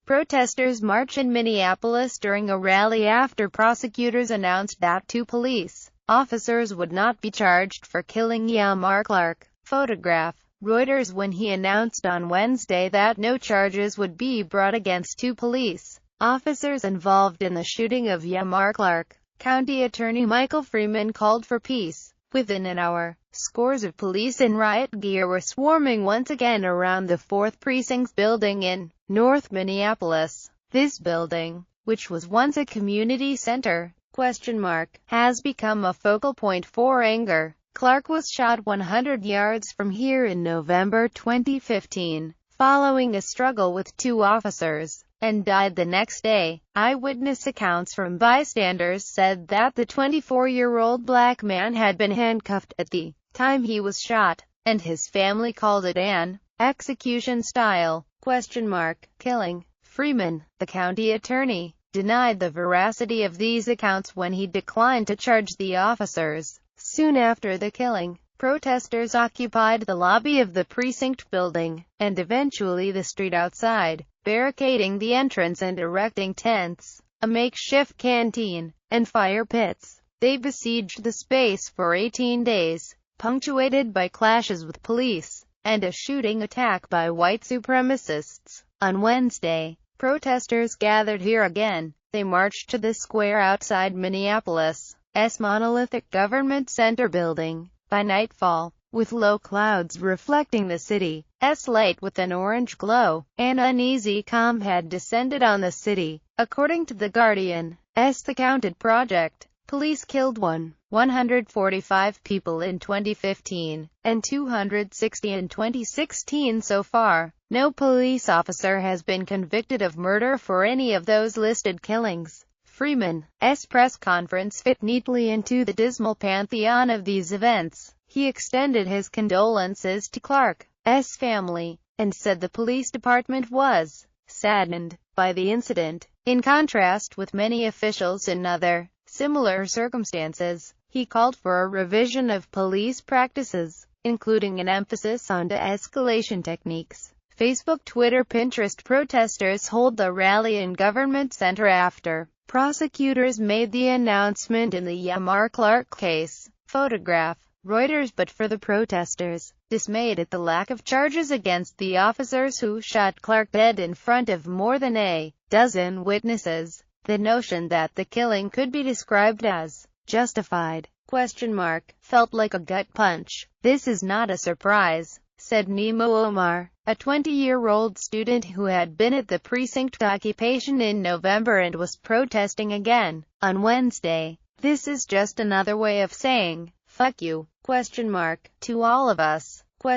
Protesters march in Minneapolis during a rally after prosecutors announced that 2 police officers would not be charged for killing Jamar Clark. Photograph. Reuters. When he announced on Wednesday that no charges would be brought against 2 police officers involved in the shooting of Jamar Clark, County Attorney Michael Freeman called for peace. Within an hour, scores of police in riot gear were swarming once again around the 4th Precinct building in North Minneapolis. This building, which was once a community center, has become a focal point for anger. Clark was shot 100 yards from here in November 2015, following a struggle with 2 officers, and died the next day. Eyewitness accounts from bystanders said that the 24-year-old black man had been handcuffed at the time he was shot, and his family called it an execution-style killing. Freeman, the county attorney, denied the veracity of these accounts when he declined to charge the officers. Soon after the killing, protesters occupied the lobby of the precinct building, and eventually the street outside, barricading the entrance and erecting tents, a makeshift canteen, and fire pits. They besieged the space for 18 days, punctuated by clashes with police, and a shooting attack by white supremacists. On Wednesday, protesters gathered here again. They marched to the square outside Minneapolis' monolithic government center building. By nightfall, with low clouds reflecting the city's light with an orange glow, an uneasy calm had descended on the city. According to The Guardian's The Counted Project, police killed 145 people in 2015, and 260 in 2016 so far. No police officer has been convicted of murder for any of those listed killings. Freeman's press conference fit neatly into the dismal pantheon of these events. He extended his condolences to Clark's family, and said the police department was saddened by the incident. In contrast with many officials in other similar circumstances, he called for a revision of police practices, including an emphasis on de-escalation techniques. Facebook, Twitter, Pinterest. Protesters hold the rally in Government Center after prosecutors made the announcement in the Jamar Clark case. Photograph. Reuters. But for the protesters, dismayed at the lack of charges against the officers who shot Clark dead in front of more than a dozen witnesses, the notion that the killing could be described as justified felt like a gut punch. This is not a surprise, said Nemo Omar, a 20-year-old student who had been at the precinct occupation in November and was protesting again on Wednesday. This is just another way of saying, fuck you, to all of us.